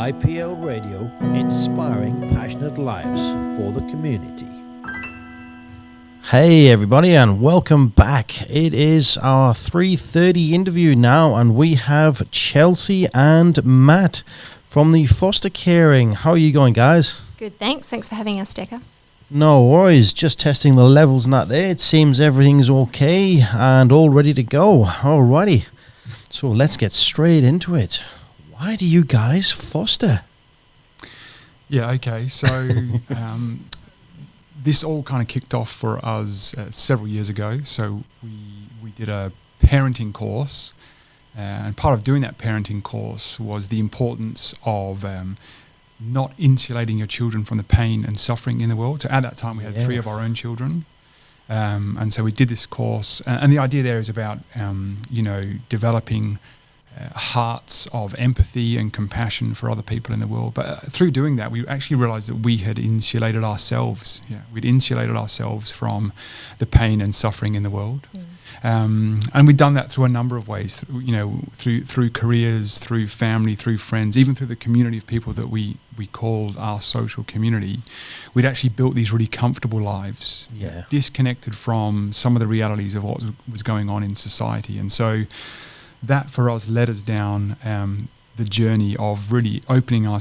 IPL Radio, inspiring passionate lives for the community. Hey everybody, and welcome back. It is our 3:30 interview now, and we have Chelsea and Matt from the foster caring. How are you going, guys? Good, thanks. Thanks for having us, Decka. No worries, just testing the levels and that there. It seems everything's okay and all ready to go. Alrighty, so let's get straight into it. Why do you guys foster? Yeah, okay, so this all kind of kicked off for us several years ago. So we did a parenting course, and part of doing that parenting course was the importance of not insulating your children from the pain and suffering in the world. So at that time we had 3 of our own children, and so we did this course, and the idea there is about developing hearts of empathy and compassion for other people in the world. But through doing that, we actually realized that we had insulated ourselves. We'd insulated ourselves from the pain and suffering in the world. And we'd done that through a number of ways, through careers, through family, through friends, even through the community of people that we called our social community. We'd actually built these really comfortable lives, disconnected from some of the realities of what was going on in society. And so that for us led us down the journey of really opening our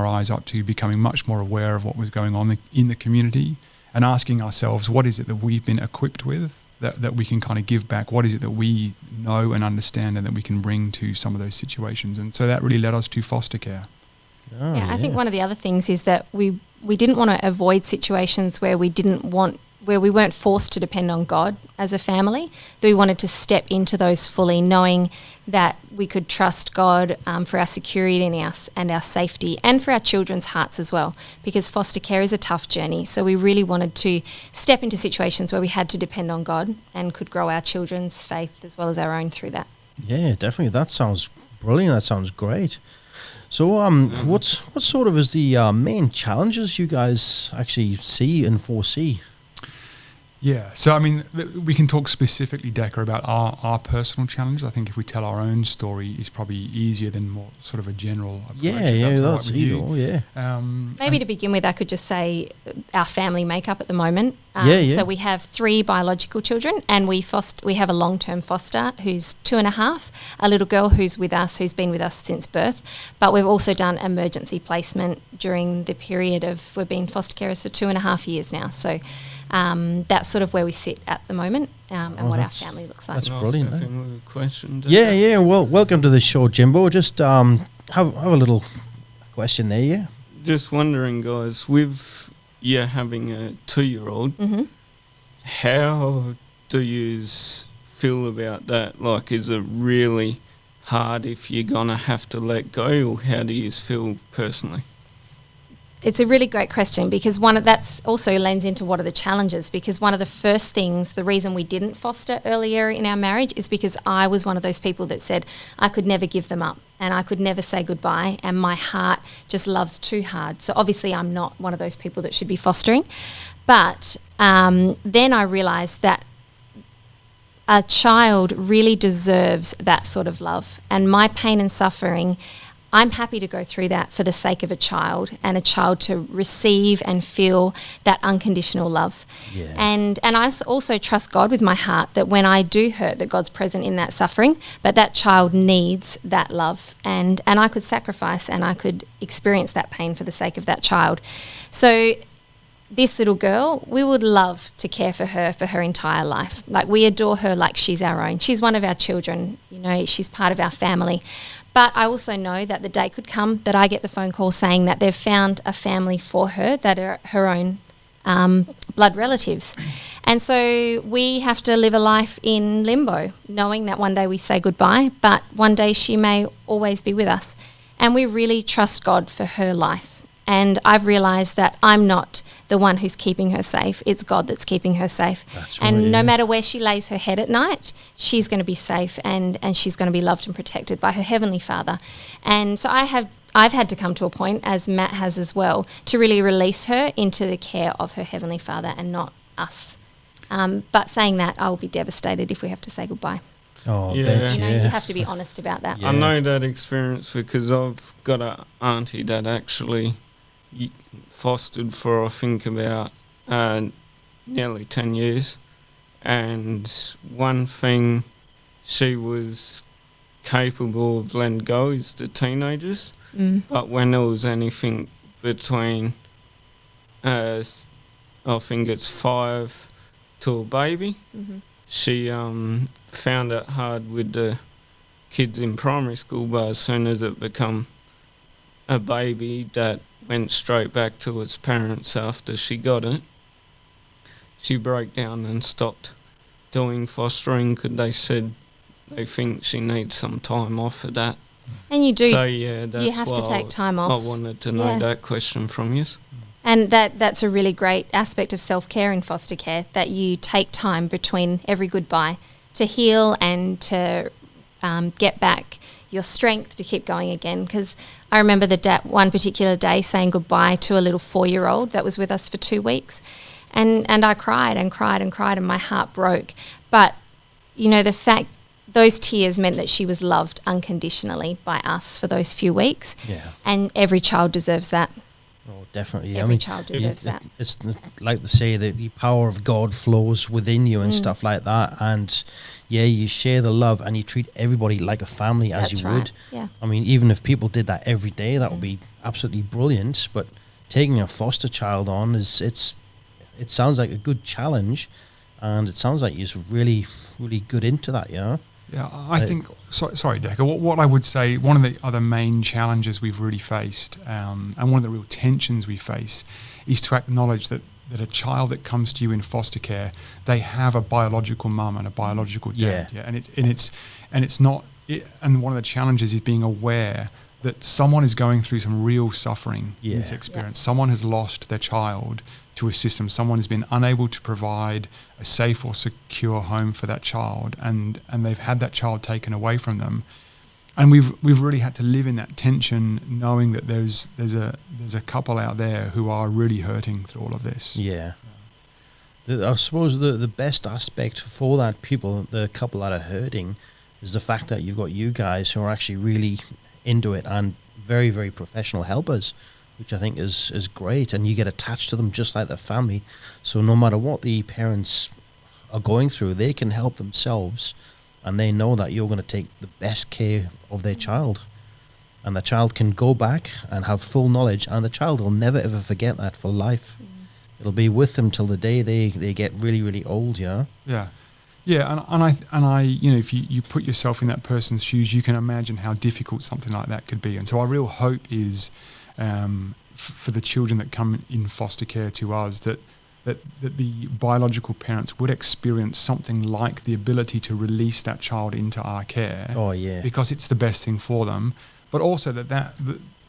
eyes up to becoming much more aware of what was going on in the community, and asking ourselves, what is it that we've been equipped with that we can kind of give back? What is it that we know and understand and that we can bring to some of those situations? And so that really led us to foster care. I think one of the other things is that we didn't want to avoid situations where we weren't forced to depend on God as a family, that we wanted to step into those fully, knowing that we could trust God for our security and our safety, and for our children's hearts as well, because foster care is a tough journey. So we really wanted to step into situations where we had to depend on God and could grow our children's faith as well as our own through that. Yeah, definitely. That sounds brilliant. That sounds great. So what sort of is the main challenges you guys actually see and foresee? Yeah, so I mean, we can talk specifically, Decka, about our personal challenge. I think if we tell our own story, is probably easier than more sort of a general approach. That's either. Maybe to begin with, I could just say our family makeup at the moment. So we have 3 biological children, and we have a long-term foster who's 2.5, a little girl who's been with us since birth. But we've also done emergency placement during the period of, we've been foster carers for 2.5 years now. So that's sort of where we sit at the moment, and what our family looks like. That's brilliant. Question. Yeah. Well, welcome to the show, Jimbo. Just have a little question there. Yeah. Just wondering, guys, with you having a 2-year-old, how do you feel about that? Like, is it really hard if you're gonna have to let go, or how do you feel personally? It's a really great question, because that's also lends into what are the challenges, because one of the first things, the reason we didn't foster earlier in our marriage is because I was one of those people that said I could never give them up and I could never say goodbye, and my heart just loves too hard. So obviously I'm not one of those people that should be fostering. But then I realised that a child really deserves that sort of love, and my pain and suffering, I'm happy to go through that for the sake of a child, and a child to receive and feel that unconditional love. Yeah. And I also trust God with my heart that when I do hurt, that God's present in that suffering, but that child needs that love. And I could sacrifice and I could experience that pain for the sake of that child. So this little girl, we would love to care for her entire life. Like, we adore her like she's our own. She's one of our children, she's part of our family. But I also know that the day could come that I get the phone call saying that they've found a family for her that are her own blood relatives. And so we have to live a life in limbo, knowing that one day we say goodbye, but one day she may always be with us. And we really trust God for her life. And I've realised that I'm not the one who's keeping her safe. It's God that's keeping her safe. And no matter where she lays her head at night, she's going to be safe, and she's going to be loved and protected by her Heavenly Father. And so I've had to come to a point, as Matt has as well, to really release her into the care of her Heavenly Father and not us. But saying that, I will be devastated if we have to say goodbye. Oh, Yeah. bet, You know, yeah. you have to be honest about that. Yeah. I know that experience because I've got a auntie that actually fostered for, I think, about nearly 10 years. And one thing she was capable of letting go is the teenagers. But when there was anything between, I think it's 5 to a baby, she found it hard with the kids in primary school, but as soon as it become a baby that went straight back to its parents after she got it, she broke down and stopped doing fostering because they said they think she needs some time off for that. And you do. So yeah, that's you have to why take time off. I wanted to know that question from you. And that's a really great aspect of self-care in foster care, that you take time between every goodbye to heal and to get back your strength to keep going again. Because I remember one particular day saying goodbye to a little 4-year-old that was with us for 2 weeks. And I cried and cried and cried and my heart broke. But, you know, the fact those tears meant that she was loved unconditionally by us for those few weeks. Yeah. And every child deserves that. Oh, definitely. Every child deserves that. It's like they say that the power of God flows within you and stuff like that. And yeah, you share the love and you treat everybody like a family as That's you right. would. Yeah. I mean, even if people did that every day, that would be absolutely brilliant. But taking a foster child on it sounds like a good challenge, and it sounds like you're really, really good into that. Yeah. Yeah, I think. Sorry, Decka. What I would say, one of the other main challenges we've really faced, and one of the real tensions we face, is to acknowledge that a child that comes to you in foster care, they have a biological mum and a biological dad. Yeah. And one of the challenges is being aware that someone is going through some real suffering in this experience. Someone has lost their child to a system. Someone has been unable to provide a safe or secure home for that child, and they've had that child taken away from them. And we've really had to live in that tension, knowing that there's a couple out there who are really hurting through all of this. Yeah. I suppose the best aspect for that the couple that are hurting, is the fact that you've got you guys who are actually really into it and very, very professional helpers, which I think is great. And you get attached to them just like their family. So no matter what the parents are going through, they can help themselves, and they know that you're going to take the best care of their child. And the child can go back and have full knowledge, and the child will never ever forget that for life. It'll be with them till the day they get really, really old, yeah? Yeah, and I, you know, if you put yourself in that person's shoes, you can imagine how difficult something like that could be. And so our real hope is for the children that come in foster care to us, that the biological parents would experience something like the ability to release that child into our care. Oh, yeah. Because it's the best thing for them, but also that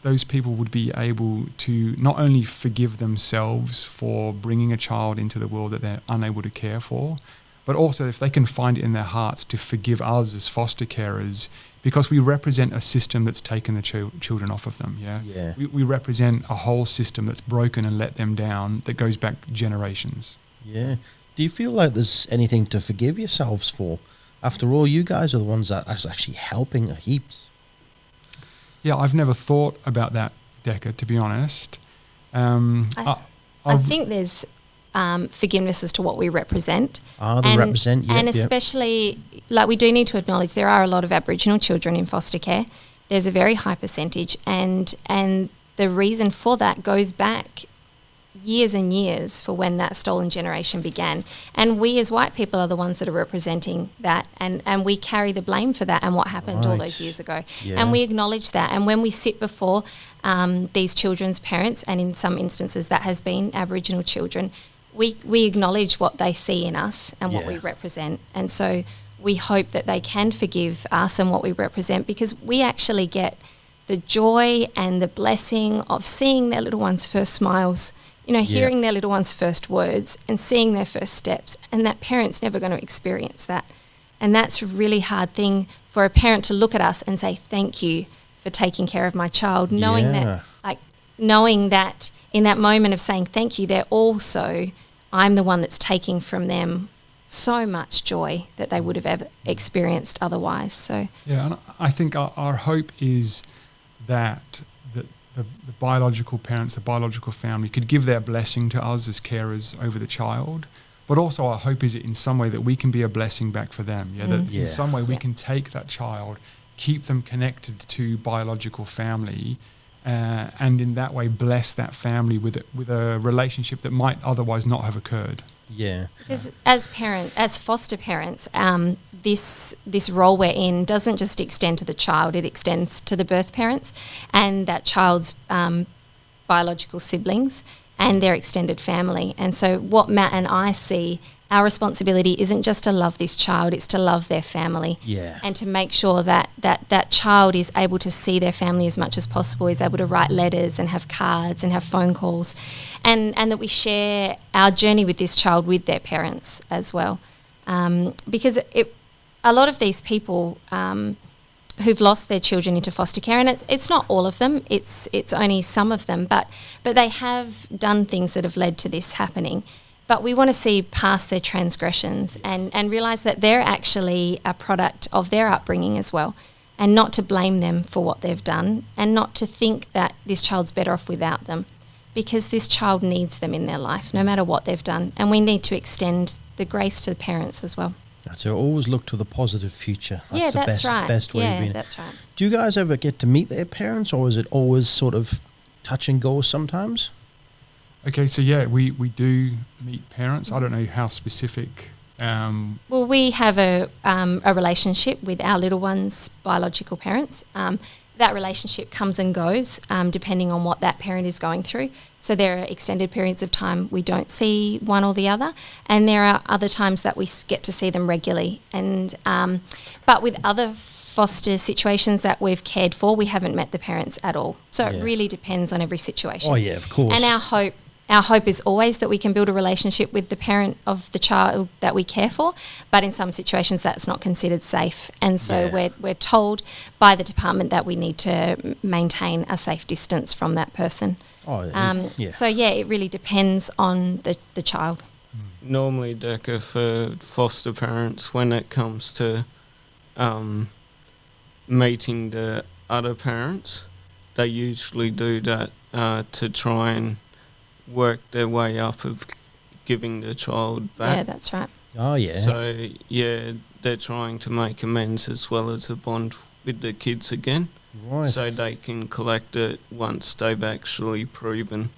those people would be able to not only forgive themselves for bringing a child into the world that they're unable to care for, but also if they can find it in their hearts to forgive us as foster carers, because we represent a system that's taken the children off of them. Yeah. We represent a whole system that's broken and let them down, that goes back generations. Yeah. Do you feel like there's anything to forgive yourselves for? After all, you guys are the ones that are actually helping heaps. Yeah, I've never thought about that, Decka, to be honest. I think there's forgiveness as to what we represent. Represent, yeah. And especially, like, we do need to acknowledge there are a lot of Aboriginal children in foster care. There's a very high percentage, and the reason for that goes back years and years for when that stolen generation began. And we as white people are the ones that are representing that, and we carry the blame for that and what happened all those years ago. Yeah. And we acknowledge that. And when we sit before these children's parents, and in some instances that has been Aboriginal children, we acknowledge what they see in us and what we represent. And so we hope that they can forgive us and what we represent, because we actually get the joy and the blessing of seeing their little ones' first smiles, you know, hearing their little ones' first words and seeing their first steps, and that parent's never going to experience that. And that's a really hard thing for a parent to look at us and say, thank you for taking care of my child, knowing that in that moment of saying thank you, they're also, I'm the one that's taking from them so much joy that they would have ever experienced otherwise. So Yeah, and I think our hope is that the biological parents, the biological family could give their blessing to us as carers over the child, but also our hope is in some way that we can be a blessing back for them. Yeah, that in some way we can take that child, keep them connected to biological family, and in that way bless that family with a relationship that might otherwise not have occurred. Yeah. Because as foster parents, this role we're in doesn't just extend to the child; it extends to the birth parents and that child's biological siblings and their extended family. And so, what Matt and I see, our responsibility isn't just to love this child; it's to love their family, and to make sure that child is able to see their family as much as possible, is able to write letters and have cards and have phone calls, and that we share our journey with this child with their parents as well, because a lot of these people who've lost their children into foster care, and it's not all of them, it's only some of them, but they have done things that have led to this happening. But we want to see past their transgressions and realise that they're actually a product of their upbringing as well, and not to blame them for what they've done, and not to think that this child's better off without them, because this child needs them in their life no matter what they've done, and we need to extend the grace to the parents as well. So always look to the positive future. That's that's right. Best way of being. That's right. Do you guys ever get to meet their parents, or is it always sort of touch and go sometimes? Okay, so yeah, we do meet parents. I don't know how specific. Well, we have a relationship with our little one's biological parents. That relationship comes and goes depending on what that parent is going through. So there are extended periods of time we don't see one or the other, and there are other times that we get to see them regularly. And but with other foster situations that we've cared for, we haven't met the parents at all. So it really depends on every situation. Oh yeah, of course. And our hope is always that we can build a relationship with the parent of the child that we care for, but in some situations that's not considered safe. And so we're told by the department that we need to maintain a safe distance from that person. So it really depends on the child. Normally, Decca, for foster parents, when it comes to meeting the other parents, they usually do that to try and work their way up of giving the child back. Yeah, that's right. Oh, yeah. So, yeah, they're trying to make amends as well as a bond with the kids again. Right. So they can collect it once they've actually proven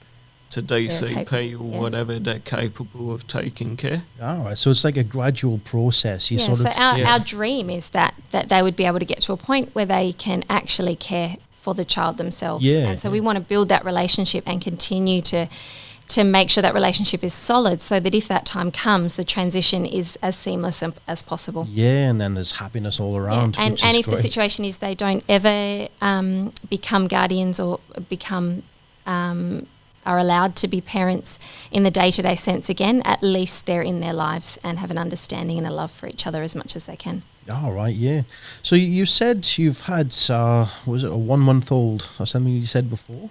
to DCP or whatever they're capable of taking care. All right, so it's like a gradual process. Our dream is that they would be able to get to a point where they can actually care for the child themselves. And so we want to build that relationship and continue to make sure that relationship is solid, so that if that time comes, the transition is as seamless as possible. Yeah, and then there's happiness all around. And if the situation is they don't ever become guardians or become are allowed to be parents in the day-to-day sense again, at least they're in their lives and have an understanding and a love for each other as much as they can. All right, yeah. So you said you've had, was it a 1-month-old or something you said before?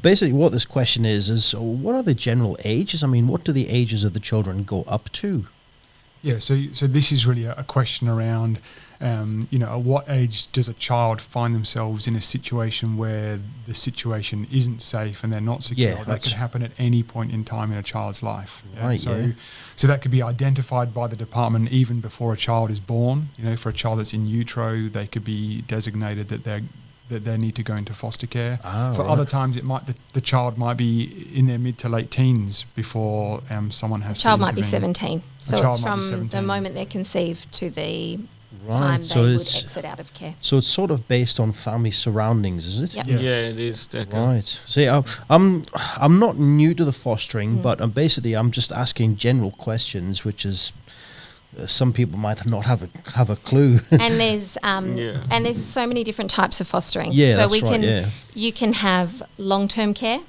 Basically what this question is what are the general ages? I mean, what do the ages of the children go up to? Yeah, so this is really a question around, at what age does a child find themselves in a situation where the situation isn't safe and they're not secure? Yeah, that could happen at any point in time in a child's life. Right, So that could be identified by the department even before a child is born. For a child that's in utero, they could be designated that they need to go into foster care. For other times, it might the child might be in their mid to late teens before someone has. The child to might be 17, so it's from the moment they're conceived to the time they would exit out of care. So it's sort of based on family surroundings, is it? Yep. Yes. Yeah, it is, Decca. Right. See, I'm not new to the fostering, but I'm just asking general questions, which is. Some people might not have a clue. And there's so many different types of fostering. Yeah, so that's you can have long-term care,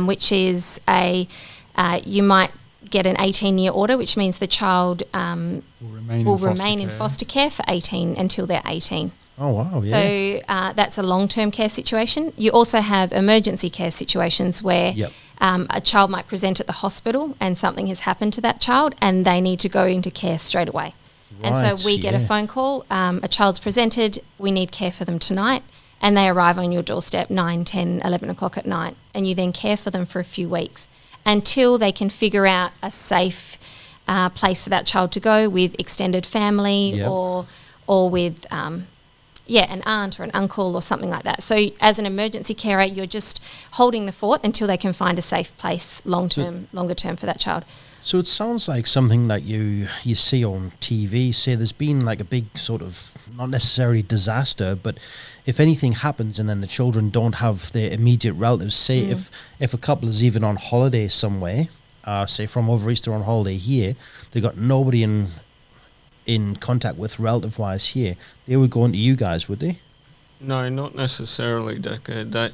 which is you might get an 18-year order, which means the child will remain in foster care for 18 until they're 18. Oh, wow, yeah. So that's a long-term care situation. You also have emergency care situations where a child might present at the hospital and something has happened to that child and they need to go into care straight away. And so we get a phone call, a child's presented, we need care for them tonight, and they arrive on your doorstep 9, 10, 11 o'clock at night, and you then care for them for a few weeks until they can figure out a safe place for that child to go with extended family or with an aunt or an uncle or something like that. So as an emergency carer, you're just holding the fort until they can find a safe place longer term for that child. So it sounds like something that you see on TV. Say there's been like a big sort of, not necessarily disaster, but if anything happens and then the children don't have their immediate relatives, say if a couple is even on holiday somewhere, say from over Easter on holiday here, they got nobody in contact with relative-wise here, they would go into you guys, would they? No, not necessarily, Decka. That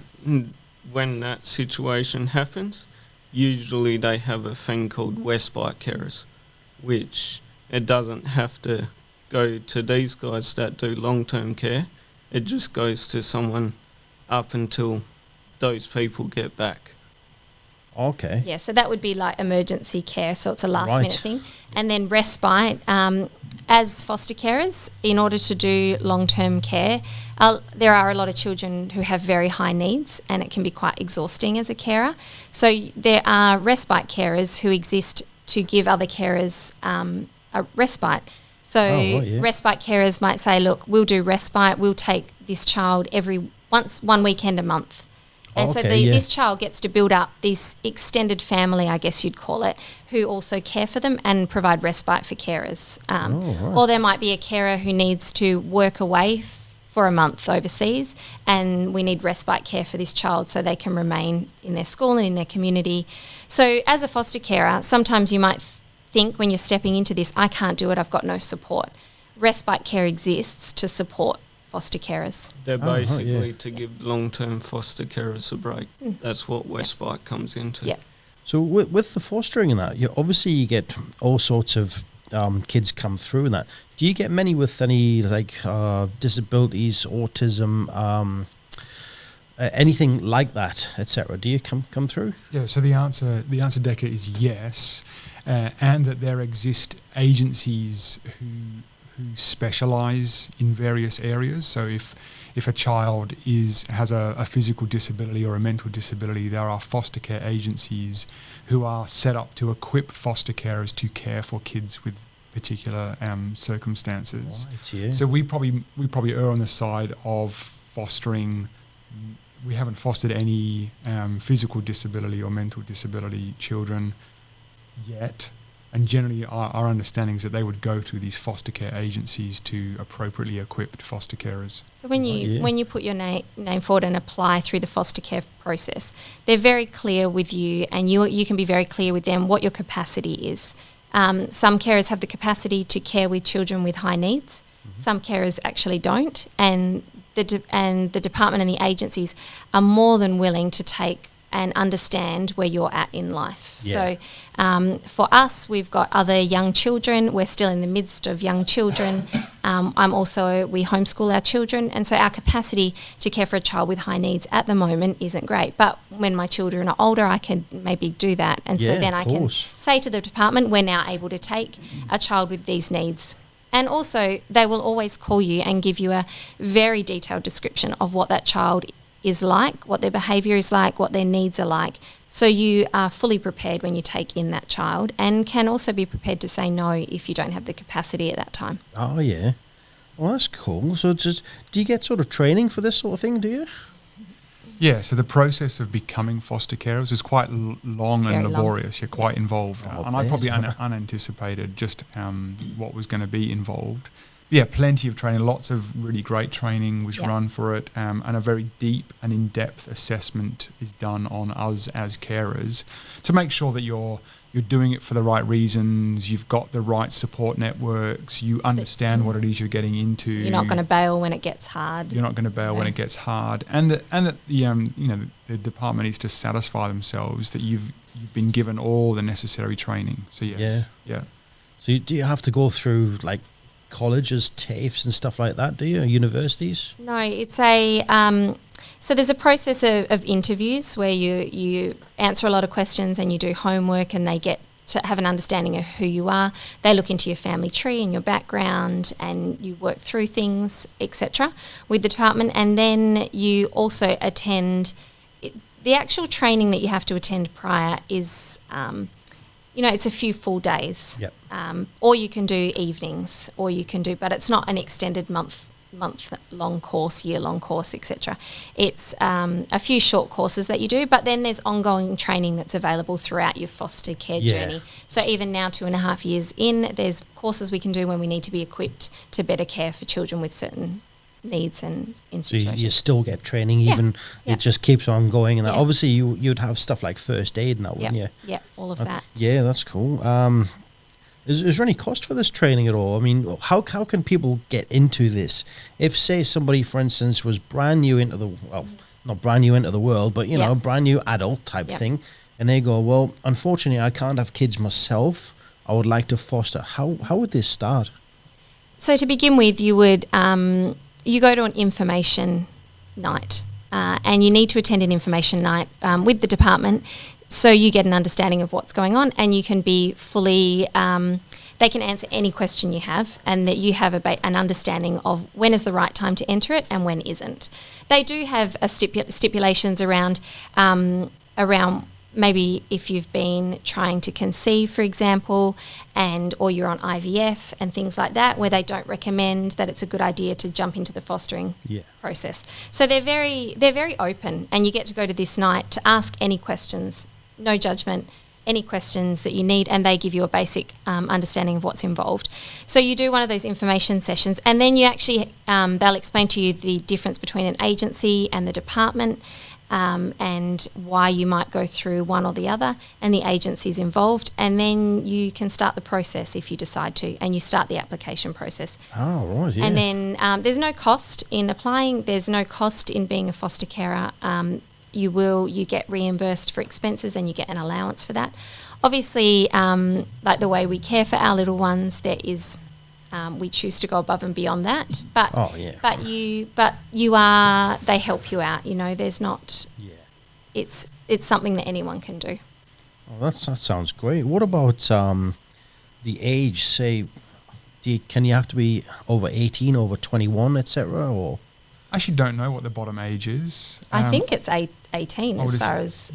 when that situation happens, usually they have a thing called Respite Carers, which it doesn't have to go to these guys that do long-term care. It just goes to someone up until those people get back. Okay. Yeah, so that would be like emergency care, so it's a last-minute thing. And then respite, as foster carers, in order to do long-term care, there are a lot of children who have very high needs and it can be quite exhausting as a carer. So there are respite carers who exist to give other carers a respite. So respite carers might say, look, we'll do respite, we'll take this child one weekend a month. And this child gets to build up this extended family, I guess you'd call it, who also care for them and provide respite for carers. Or there might be a carer who needs to work away for a month overseas, and we need respite care for this child so they can remain in their school and in their community. So as a foster carer, sometimes you might think when you're stepping into this, I can't do it, I've got no support. Respite care exists to support foster carers. They're basically to give long-term foster carers a break. That's what respite comes into. Yeah. So with the fostering and that, obviously you get all sorts of kids come through and that. Do you get many with any disabilities, autism, anything like that, etc.? Do you come through? Yeah. So the answer, Decka, is yes, and that there exist agencies who specialise in various areas. So if a child has a physical disability or a mental disability, there are foster care agencies who are set up to equip foster carers to care for kids with particular circumstances. Right, yeah. So we probably err on the side of fostering. We haven't fostered any physical disability or mental disability children yet. And generally our understanding is that they would go through these foster care agencies to appropriately equipped foster carers. So when you put your name forward and apply through the foster care process, they're very clear with you, and you can be very clear with them what your capacity is. Some carers have the capacity to care with children with high needs. Some carers actually don't, and the department and the agencies are more than willing to take and understand where you're at in life. Yeah. So for us, we've got other young children. We're still in the midst of young children. We homeschool our children, and so our capacity to care for a child with high needs at the moment isn't great. But when my children are older, I can maybe do that. And so then I can say to the department, we're now able to take a child with these needs. And also, they will always call you and give you a very detailed description of what that child is like, what their behaviour is like, what their needs are like. So you are fully prepared when you take in that child, and can also be prepared to say no if you don't have the capacity at that time. Oh, yeah. Well, that's cool. So do you get sort of training for this sort of thing, do you? Yeah, so the process of becoming foster carers is quite long and laborious. You're quite involved. And I probably unanticipated just what was going to be involved. Yeah, plenty of training, lots of really great training was run for it, and a very deep and in-depth assessment is done on us as carers to make sure that you're doing it for the right reasons, you've got the right support networks, you understand what it is you're getting into. You're not going to bail when it gets hard. You're not going to bail when it gets hard, and that the department needs to satisfy themselves that you've been given all the necessary training. So yes, yeah. So do you have to go through like colleges, TAFEs and stuff like that, do you? Universities? No, it's a So there's a process of interviews where you answer a lot of questions and you do homework, and they get to have an understanding of who you are. They look into your family tree and your background, and you work through things, etc., with the department. And then you also attend the actual training that you have to attend prior is, it's a few full days. Yep. Or you can do evenings, or you can do, but it's not an extended month-long course, year-long course, etc. It's a few short courses that you do, but then there's ongoing training that's available throughout your foster care journey. So even now, 2.5 years in, there's courses we can do when we need to be equipped to better care for children with certain needs and in So situations. you still get training, even it just keeps on going. And Yeah. obviously you'd have stuff like first aid and that, wouldn't you? Yeah, all of that. Yeah, that's cool. Is there any cost for this training at all? I mean, how can people get into this? If, say, somebody, for instance, was brand new into the, well, not brand new into the world, but, you know, brand new adult type thing, and they go, well, unfortunately, I can't have kids myself. I would like to foster. How would this start? So to begin with, you would you go to an information night, and you need to attend an information night with the department, so you get an understanding of what's going on, and you can be fully. They can answer any question you have, and that you have an understanding of when is the right time to enter it and when isn't. They do have stipulations around maybe if you've been trying to conceive, for example, or you're on IVF and things like that, where they don't recommend that it's a good idea to jump into the fostering process. So they're very open, and you get to go to this night to ask any questions, no judgment, any questions that you need, and they give you a basic understanding of what's involved. So you do one of those information sessions, and then you actually they'll explain to you the difference between an agency and the department, and why you might go through one or the other, and the agencies involved, and then you can start the process if you decide to, and you start the application process. Oh, right, yeah. And then there's no cost in applying, there's no cost in being a foster carer. You get reimbursed for expenses, and you get an allowance for that. Obviously, like the way we care for our little ones, there is we choose to go above and beyond that. But they help you out. You know, there's not. Yeah. It's something that anyone can do. Oh, that sounds great. What about the age? Say, can you have to be over 18, over 21, etc., or? I actually don't know what the bottom age is. I think it's 18 as far as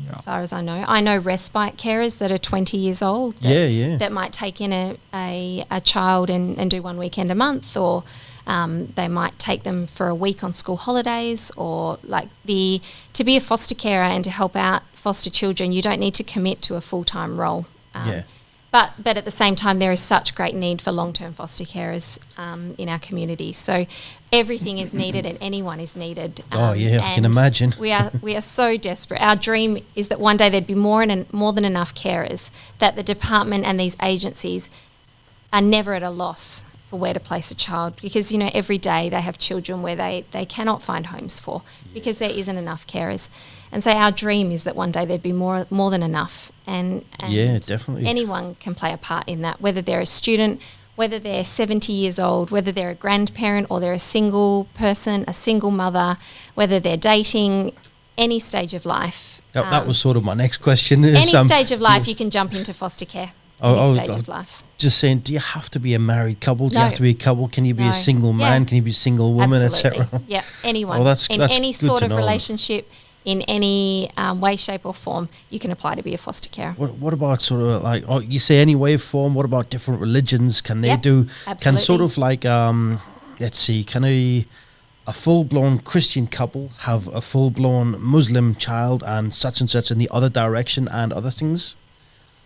I know. I know respite carers that are 20 years old that might take in a child and do one weekend a month, or they might take them for a week on school holidays, or to be a foster carer and to help out foster children, you don't need to commit to a full-time role. But at the same time, there is such great need for long-term foster carers in our community. So everything is needed, and anyone is needed. I can imagine. we are so desperate. Our dream is that one day there'd be more than enough carers, that the department and these agencies are never at a loss for where to place a child, because, you know, every day they have children where they cannot find homes for because there isn't enough carers. And so our dream is that one day there'd be more than enough, and definitely anyone can play a part in that, whether they're a student, whether they're 70 years old, whether they're a grandparent, or they're a single person, a single mother, whether they're dating, any stage of life. That was sort of my next question. Any stage of life you can jump into foster care. Any stage of life. Just saying, do you have to be a married couple? Do you have to be a couple? Can you be a single man? Can you be a single woman, etc.? Yeah, anyone. Well, that's any good sort to of know. relationship, in any way, shape or form, you can apply to be a foster carer. What about sort of like, you say any way, form, what about different religions? Can they do, absolutely. Can sort of like, let's see, can a full-blown Christian couple have a full-blown Muslim child and such in the other direction and other things?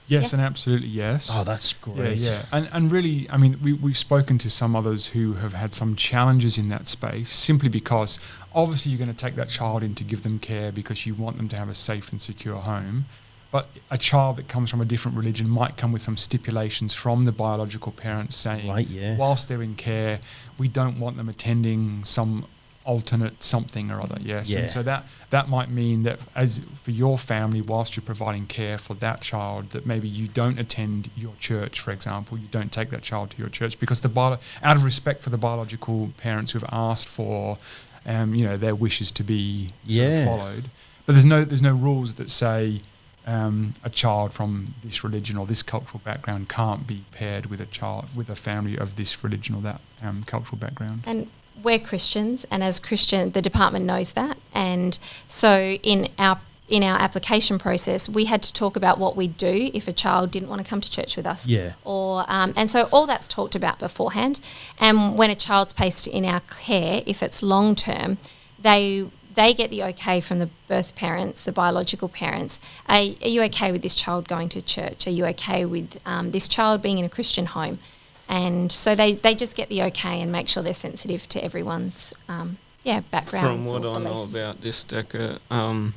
Yes, and absolutely yes. Oh, that's great. Yeah. And really, I mean, we've spoken to some others who have had some challenges in that space, simply because obviously you're going to take that child in to give them care because you want them to have a safe and secure home. But a child that comes from a different religion might come with some stipulations from the biological parents saying, whilst they're in care, we don't want them attending some alternate something or other. And so that might mean that, as for your family, whilst you're providing care for that child, that maybe you don't attend your church, for example, you don't take that child to your church, because out of respect for the biological parents who've asked for their wishes to be sort Yeah. of followed. But there's no rules that say a child from this religion or this cultural background can't be paired with a family of this religion or that cultural background. And we're Christians, and as Christian, the department knows that. And so in our application process, we had to talk about what we'd do if a child didn't want to come to church with us. Yeah. Or and so all that's talked about beforehand. And when a child's placed in our care, if it's long term, they get the okay from the birth parents, the biological parents. Are you okay with this child going to church? Are you okay with this child being in a Christian home? And so they just get the okay and make sure they're sensitive to everyone's backgrounds. From what or I know beliefs. about this, Decka,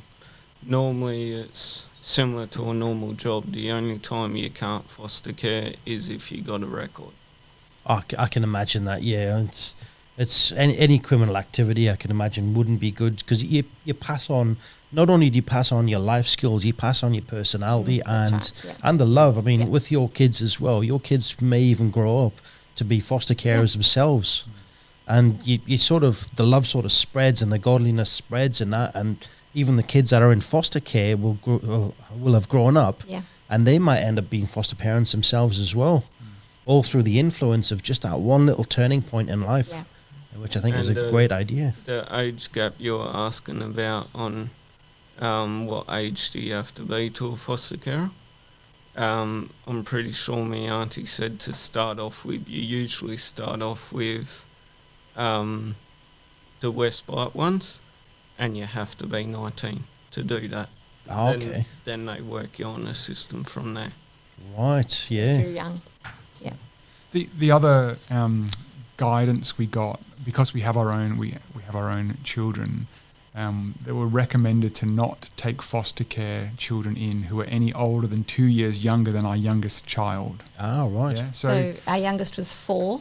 normally it's similar to a normal job. The only time you can't foster care is if you got a record. I can imagine that. Yeah, it's any criminal activity I can imagine wouldn't be good, because you pass on. Not only do you pass on your life skills, you pass on your personality That's and right, yeah. and the love. I mean, Yeah. with your kids as well. Your kids may even grow up to be foster carers themselves, and you sort of, the love sort of spreads and the godliness spreads, and even the kids that are in foster care will have grown up, Yeah. and they might end up being foster parents themselves as well, all through the influence of just that one little turning point in life, Yeah. which I think is a And, great idea. The age gap you're asking about on what age do you have to be to a foster carer? I'm pretty sure my auntie said to start off with, you usually start off with the Respite ones, and you have to be 19 to do that. Oh, okay. Then they work you on a system from there. Right, If yeah. you're young. Yeah. The other guidance we got, because we have our own children, they were recommended to not take foster care children in who are any older than 2 years younger than our youngest child. Oh, right. Yeah, So our youngest was 4.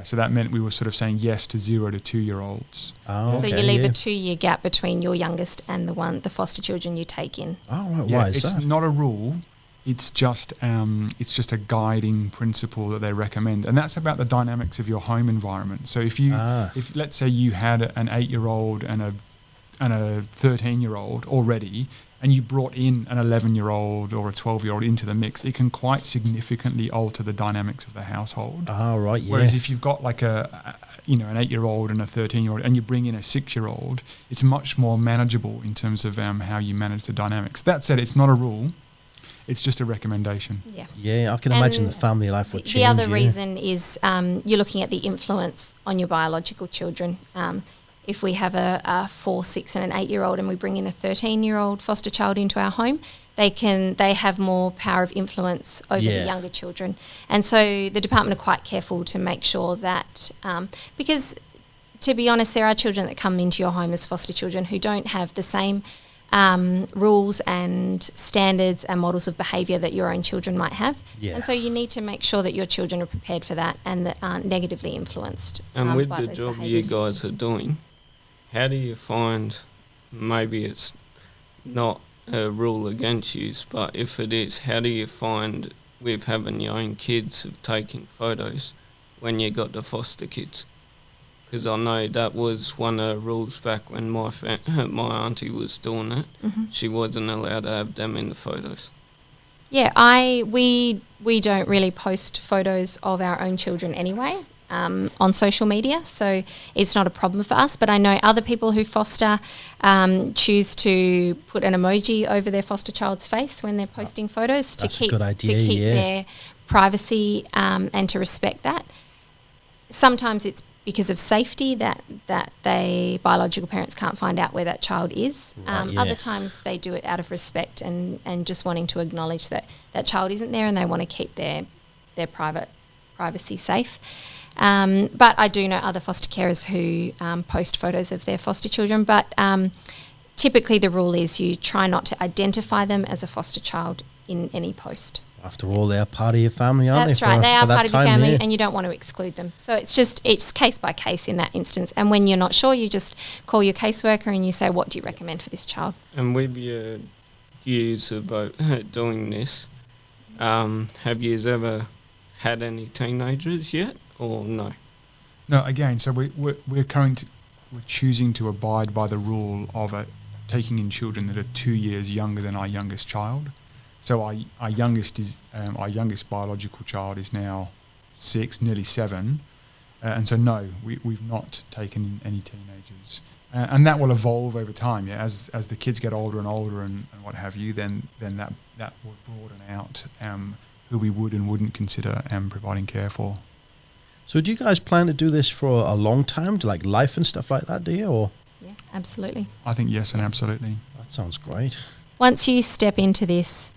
so that meant we were sort of saying yes to 0 to 2 year olds. Oh, So okay, you leave yeah. a 2-year gap between your youngest and the foster children you take in. Oh, right. Yeah, Why is it's that? not a rule. It's just a guiding principle that they recommend, and that's about the dynamics of your home environment. So if let's say you had an 8-year-old and a 13-year-old already, and you brought in an 11-year-old or a 12-year-old into the mix, it can quite significantly alter the dynamics of the household. Oh, right, yeah. Whereas if you've got like an 8-year-old and a 13-year-old, and you bring in a 6-year-old, it's much more manageable in terms of how you manage the dynamics. That said, it's not a rule. It's just a recommendation. Yeah. Yeah, I can imagine And the family life would change. The other yeah. reason is you're looking at the influence on your biological children. If we have a 4, 6 and an 8-year-old and we bring in a 13-year-old foster child into our home, they have more power of influence over Yeah. the younger children. And so the department are quite careful to make sure that, because to be honest, there are children that come into your home as foster children who don't have the same rules and standards and models of behaviour that your own children might have. Yeah. And so you need to make sure that your children are prepared for that and that aren't negatively influenced And with by the those job behaviours. you guys are doing, how do you find, maybe it's not a rule against you, but if it is, how do you find with having your own kids of taking photos when you got the foster kids? Because I know that was one of the rules back when my auntie was doing it. Mm-hmm. She wasn't allowed to have them in the photos. Yeah, we don't really post photos of our own children anyway on social media, so it's not a problem for us. But I know other people who foster choose to put an emoji over their foster child's face when they're posting photos to That's a keep good idea, yeah. their privacy and to respect that. Sometimes it's because of safety that biological parents can't find out where that child is. Right, yeah. Other times they do it out of respect and just wanting to acknowledge that that child isn't there and they want to keep their privacy safe. But I do know other foster carers who post photos of their foster children, but typically the rule is you try not to identify them as a foster child in any post. After all, they're part of your family, aren't That's they? right. They are for that part of your time, family yeah. and you don't want to exclude them. So it's case by case in that instance. And when you're not sure, you just call your caseworker and you say, what do you recommend for this child? And with your years about doing this, have you ever had any teenagers yet, or no? No, again, so we're choosing to abide by the rule of taking in children that are 2 years younger than our youngest child. So our youngest biological child is now 6, nearly 7, and so no, we've not taken in any teenagers, and that will evolve over time. Yeah, as the kids get older and older and what have you, then that will broaden out who we would and wouldn't consider providing care for. So do you guys plan to do this for a long time, to like life and stuff like that, do you? Or? Yeah, absolutely. I think yes, and absolutely. That sounds great. Once you step into this,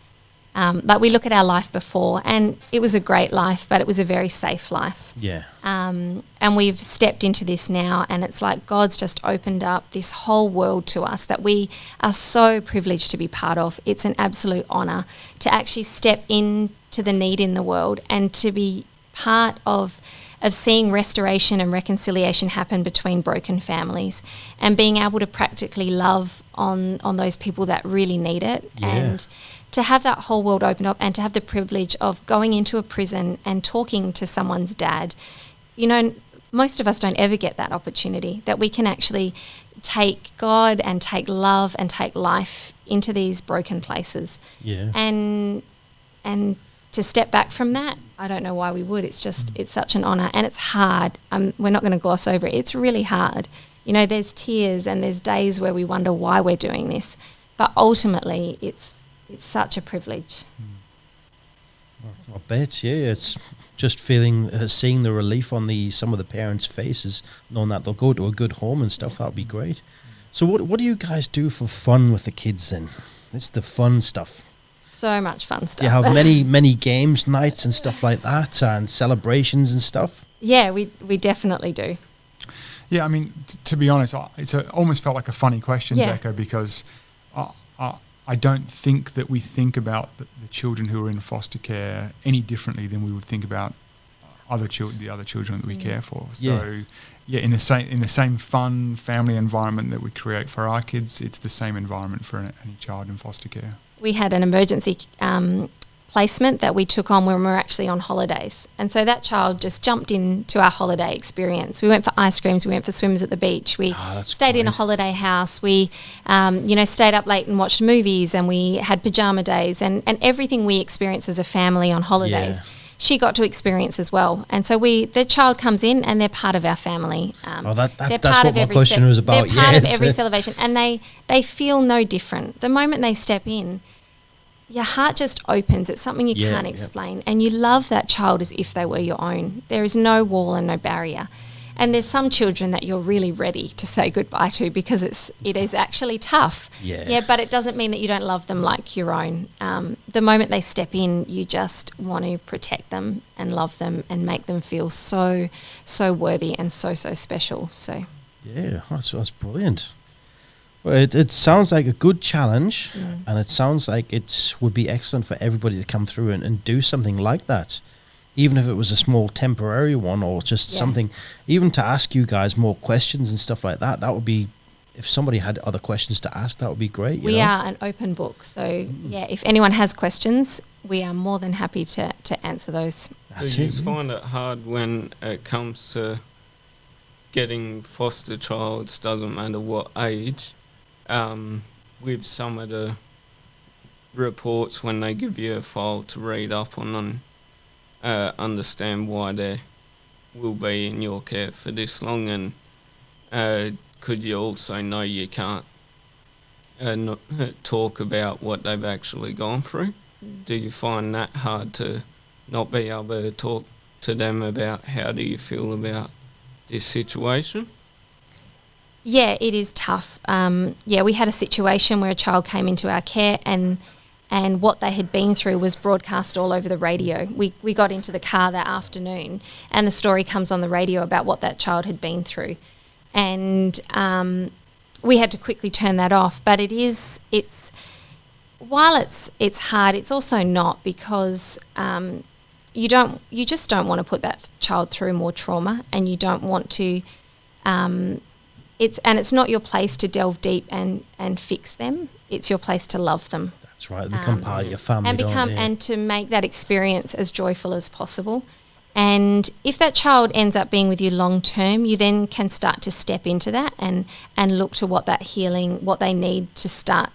like we look at our life before, and it was a great life, but it was a very safe life. Yeah. And we've stepped into this now, and it's like God's just opened up this whole world to us that we are so privileged to be part of. It's an absolute honour to actually step into the need in the world and to be part of seeing restoration and reconciliation happen between broken families, and being able to practically love on those people that really need it. Yeah. And to have that whole world open up, and to have the privilege of going into a prison and talking to someone's dad. You know, most of us don't ever get that opportunity, that we can actually take God and take love and take life into these broken places. Yeah. And to step back from that, I don't know why we would. It's just, it's such an honour, and it's hard. We're not going to gloss over it. It's really hard. You know, there's tears and there's days where we wonder why we're doing this. But ultimately, it's such a privilege. I bet, yeah. It's just seeing the relief on some of the parents' faces, knowing that they'll go to a good home and stuff. That'll be great. So what do you guys do for fun with the kids then? It's the fun stuff. So much fun stuff. Do you have many games nights and stuff like that, and celebrations and stuff? Yeah, we definitely do. Yeah, I mean, to be honest, it's almost felt like a funny question, Yeah. Decka, because I don't think that we think about the children who are in foster care any differently than we would think about the other children that we care for. So, in the same fun family environment that we create for our kids, it's the same environment for any child in foster care. We had an emergency placement that we took on when we were actually on holidays. And so that child just jumped into our holiday experience. We went for ice creams, we went for swims at the beach, we stayed in a holiday house, we stayed up late and watched movies, and we had pajama days, and everything we experience as a family on holidays, she got to experience as well. And so the child comes in and they're part of our family. That's what my question was about. They're part of every celebration, and they feel no different. The moment they step in, your heart just opens. It's something you can't explain. And you love that child as if they were your own. There is no wall and no barrier. And there's some children that you're really ready to say goodbye to, because it is actually tough. Yeah, but it doesn't mean that you don't love them like your own. The moment they step in, you just want to protect them and love them and make them feel so, so worthy and so, so special. So yeah, that's brilliant. Well, it sounds like a good challenge, and it sounds like it would be excellent for everybody to come through and do something like that, even if it was a small temporary one, or just something, even to ask you guys more questions and stuff like that. That would be, if somebody had other questions to ask, that would be great. We are an open book, so if anyone has questions, we are more than happy to answer those. Do you find it hard when it comes to getting foster childs, doesn't matter what age, with some of the reports when they give you a file to read up on and understand why they will be in your care for this long, and could you also know you can't not talk about what they've actually gone through? Do you find that hard to not be able to talk to them about how do you feel about this situation? Yeah, it is tough. We had a situation where a child came into our care, and what they had been through was broadcast all over the radio. We got into the car that afternoon, and the story comes on the radio about what that child had been through. And we had to quickly turn that off. But while it's hard, it's also not, because you just don't want to put that child through more trauma, and you don't want to it's not your place to delve deep and fix them. It's your place to love them. That's right. Become part of your family, and to make that experience as joyful as possible. And if that child ends up being with you long term, you then can start to step into that and look to what that healing, what they need to start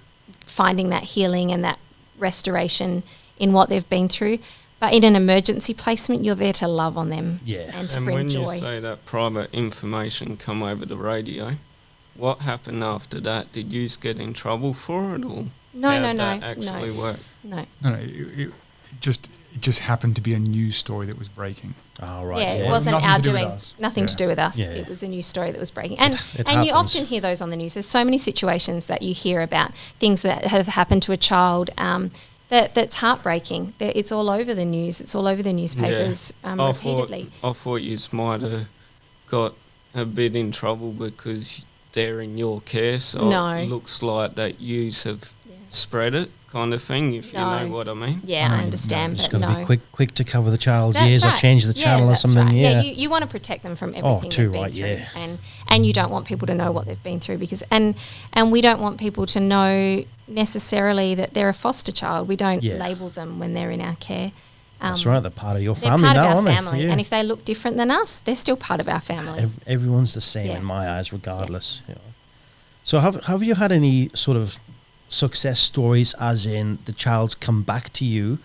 finding that healing and that restoration in what they've been through. But in an emergency placement, you're there to love on them and to bring joy. And when you say that private information come over the radio, what happened after that? Did you get in trouble for it, or No. that actually work? No. It just happened to be a news story that was breaking. Oh, right. Yeah, it wasn't Nothing our to do with doing. us. Nothing to do with us. Yeah. It was a news story that was breaking. And It you happens. often hear those on the news. There's so many situations that you hear about, things that have happened to a child that's heartbreaking. It's all over the news. It's all over the newspapers repeatedly. I thought you might have got a bit in trouble because they're in your care, so No. it looks like that you have spread it, kind of thing, if you know what I mean. Yeah, I understand, Just but got to no. be quick to cover the child's That's ears or right. change the channel or that's something. right. Yeah. You want to protect them from everything too they've been right, through, yeah. and you don't want people to know what they've been through because and we don't want people to know necessarily that they're a foster child. We don't label them when they're in our care. That's right. They're part of your They're family part now, of our aren't they? family, Yeah. and if they look different than us, they're still part of our family. Everyone's the same Yeah. in my eyes, regardless. You know. So have you had any sort of success stories, as in the child's come back to you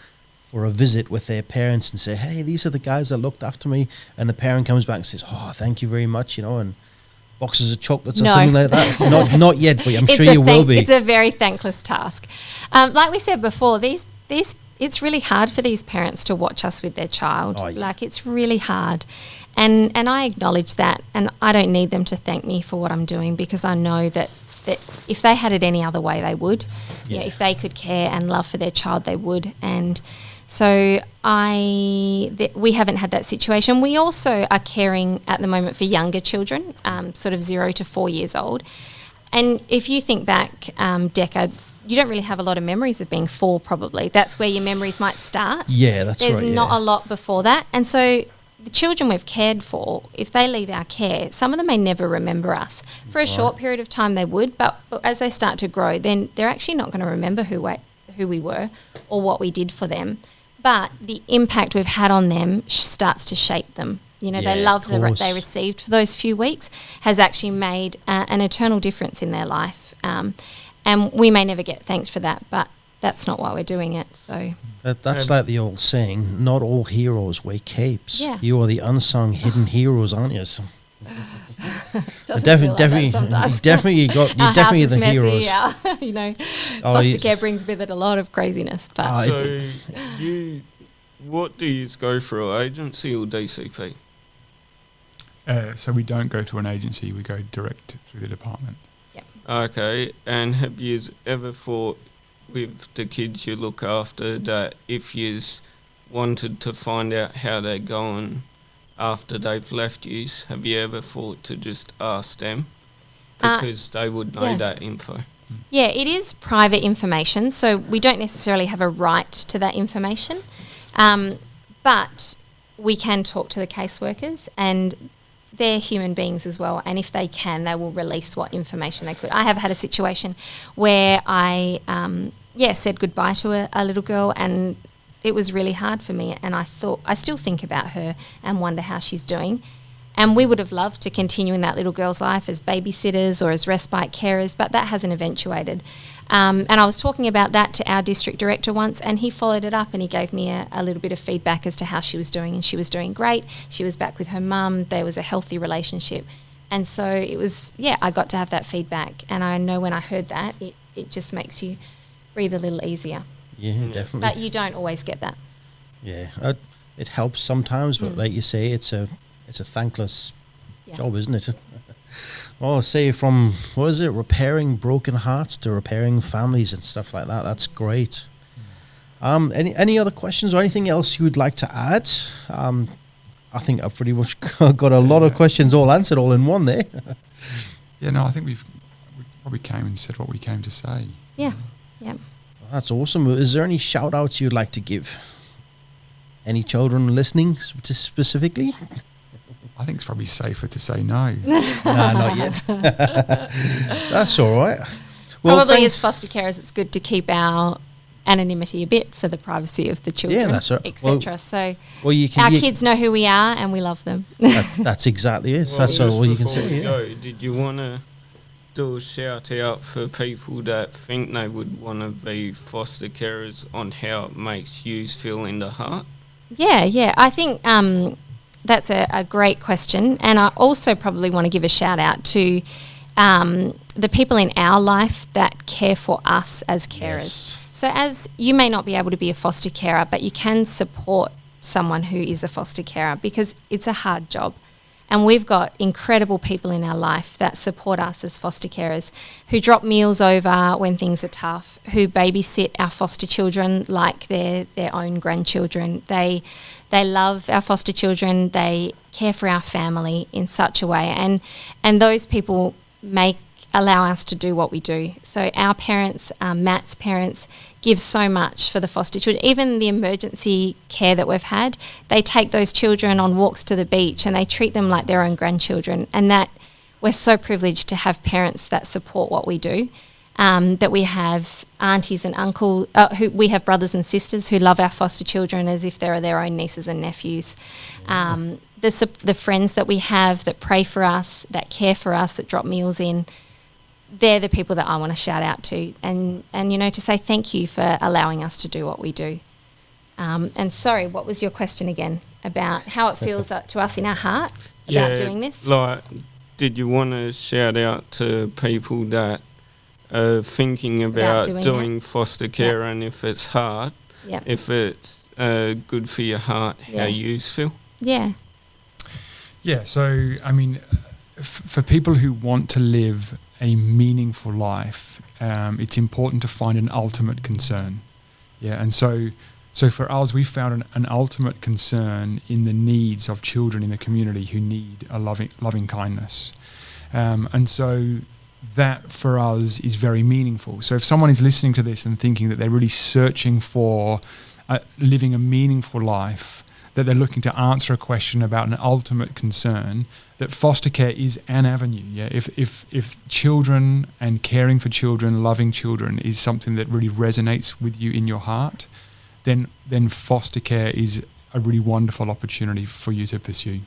for a visit with their parents and say, hey, these are the guys that looked after me, and the parent comes back and says, oh, thank you very much, you know, and boxes of chocolates or No. something like that? not yet, but I'm sure you will be. It's a very thankless task. Like we said before, these it's really hard for these parents to watch us with their child. Oh, yeah. Like, it's really hard. And I acknowledge that, and I don't need them to thank me for what I'm doing because I know that if they had it any other way, they would. Yeah. If they could care and love for their child, they would. And so we haven't had that situation. We also are caring at the moment for younger children, sort of 0 to 4 years old. And if you think back, Decca, you don't really have a lot of memories of being 4 probably. That's where your memories might start. Yeah, that's right. There's not a lot before that. And so the children we've cared for, if they leave our care, some of them may never remember us. For a short period of time they would, but as they start to grow, then they're actually not going to remember who we were or what we did for them. But the impact we've had on them starts to shape them. You know, they love the they received for those few weeks has actually made an eternal difference in their life. And we may never get thanks for that, but that's not why we're doing it. So that's like the old saying, not all heroes wear capes. Yeah. You are the unsung hidden heroes, aren't you? So definitely you definitely the messy, heroes. yeah. You know, foster care brings with it a lot of craziness. But So what do you go through, agency or DCP? So we don't go through an agency, we go direct through the department. Okay, and have you ever thought with the kids you look after that if you wanted to find out how they're going after they've left you, have you ever thought to just ask them? Because they would know that info. Yeah, it is private information, so we don't necessarily have a right to that information. But we can talk to the caseworkers, and they're human beings as well, and if they can, they will release what information they could. I have had a situation where I said goodbye to a little girl, and it was really hard for me, and I still think about her and wonder how she's doing. And we would have loved to continue in that little girl's life as babysitters or as respite carers, but that hasn't eventuated. And I was talking about that to our district director once, and he followed it up and he gave me a little bit of feedback as to how she was doing, and she was doing great. She was back with her mum. There was a healthy relationship. And so it was, I got to have that feedback. And I know when I heard that, it just makes you breathe a little easier. Yeah, definitely. But you don't always get that. Yeah, it helps sometimes, but like you say, it's a thankless job, isn't it? Well, say from, repairing broken hearts to repairing families and stuff like that. That's great. Any other questions or anything else you would like to add? I think I've pretty much got a lot of questions all answered all in one there. I think we probably came and said what we came to say. Yeah. That's awesome. Is there any shout outs you'd like to give? Any children listening specifically? I think it's probably safer to say no. Nah, not yet. That's all right. Well, Probably as foster carers, it's good to keep our anonymity a bit for the privacy of the children, that's right. etc. So Well, you can. our kids know who we are and we love them. That's exactly it. Well, That's just all you can before say. we Yeah. go, did you want to do a shout out for people that think they would want to be foster carers on how it makes you feel in the heart? Yeah. I think that's a great question. And I also probably want to give a shout out to the people in our life that care for us as carers. Yes. So as you may not be able to be a foster carer, but you can support someone who is a foster carer because it's a hard job. And we've got incredible people in our life that support us as foster carers, who drop meals over when things are tough, who babysit our foster children like their own grandchildren. They love our foster children. They care for our family in such a way. And those people allow us to do what we do. So our parents, Matt's parents, give so much for the foster children. Even the emergency care that we've had, they take those children on walks to the beach and they treat them like their own grandchildren. And that we're so privileged to have parents that support what we do. That we have aunties and uncles, we have brothers and sisters who love our foster children as if they're their own nieces and nephews. The friends that we have that pray for us, that care for us, that drop meals in, they're the people that I want to shout out to and to say thank you for allowing us to do what we do. And sorry, what was your question again about how it feels to us in our heart about doing this? Like, did you want to shout out to people that are thinking about doing foster care and if it's hard, if it's good for your heart, how you feel? Yeah. Yeah, so, I mean, for people who want to live a meaningful life, it's important to find an ultimate concern. Yeah, and so for us, we found an ultimate concern in the needs of children in the community who need a loving kindness. And so that for us is very meaningful. So if someone is listening to this and thinking that they're really searching for living a meaningful life, that they're looking to answer a question about an ultimate concern, that foster care is an avenue. Yeah, if children and caring for children, loving children is something that really resonates with you in your heart, then foster care is a really wonderful opportunity for you to pursue.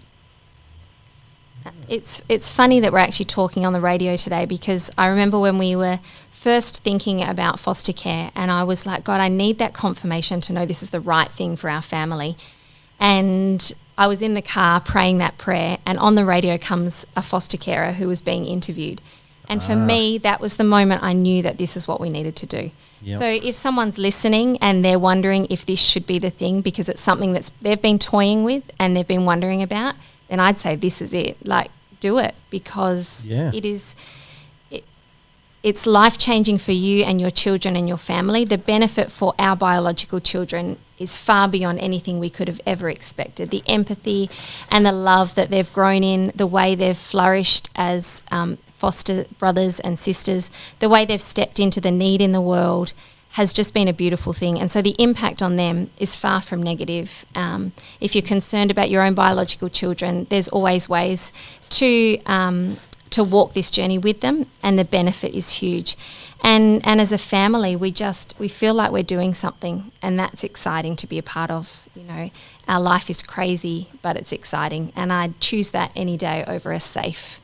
It's funny that we're actually talking on the radio today because I remember when we were first thinking about foster care and I was like, God, I need that confirmation to know this is the right thing for our family. And I was in the car praying that prayer and on the radio comes a foster carer who was being interviewed. And for me, that was the moment I knew that this is what we needed to do. Yep. So if someone's listening and they're wondering if this should be the thing because it's something they've been toying with and they've been wondering about, then I'd say this is it. Like, do it because it's life-changing for you and your children and your family. The benefit for our biological children is far beyond anything we could have ever expected. The empathy and the love that they've grown in, the way they've flourished as foster brothers and sisters, the way they've stepped into the need in the world has just been a beautiful thing. And so the impact on them is far from negative. If you're concerned about your own biological children, there's always ways to walk this journey with them, and the benefit is huge. And as a family, we feel like we're doing something, and that's exciting to be a part of. You know, our life is crazy, but it's exciting, and I'd choose that any day over a safe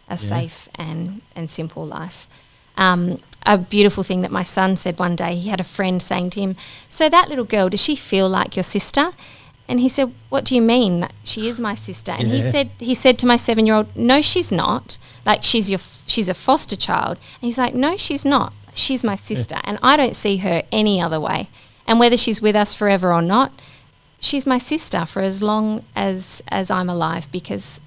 and simple life. A beautiful thing that my son said one day, he had a friend saying to him, "So that little girl, does she feel like your sister?" And he said, "What do you mean? She is my sister." And he said to my 7-year-old, "No, she's not. Like she's a foster child." And he's like, "No, she's not. She's my sister, and I don't see her any other way. And whether she's with us forever or not, she's my sister for as long as I'm alive, because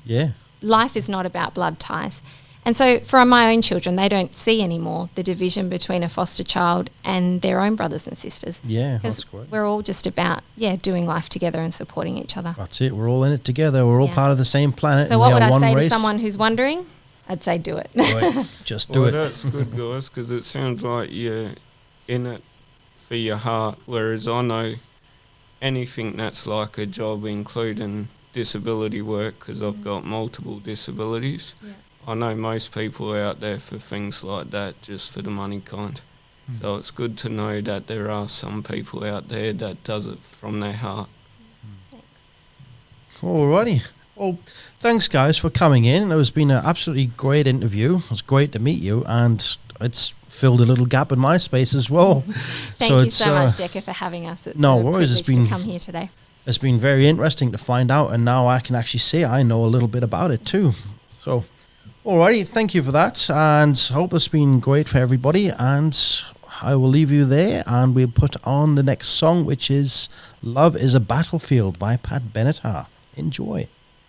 life is not about blood ties." And so for my own children, they don't see anymore the division between a foster child and their own brothers and sisters. Yeah, that's great. Because we're all just about, doing life together and supporting each other. That's it. We're all in it together. We're all part of the same planet. So what would I say to someone who's wondering? I'd say do it. Just do it. That's good, guys, because it sounds like you're in it for your heart, whereas I know anything that's like a job, including disability work, because I've got multiple disabilities. Yeah. I know most people are out there for things like that, just for the money kind. So it's good to know that there are some people out there that does it from their heart. Alrighty. Well, thanks guys for coming in. It's been an absolutely great interview. It was great to meet you, and it's filled a little gap in my space as well. Thank you so much, Decka, for having us. It's no a worries. It's privilege been to come here today. It's been very interesting to find out, and now I can actually say I know a little bit about it too. So, alrighty, thank you for that, and hope it's been great for everybody, and I will leave you there, and we'll put on the next song, which is Love is a Battlefield by Pat Benatar. Enjoy.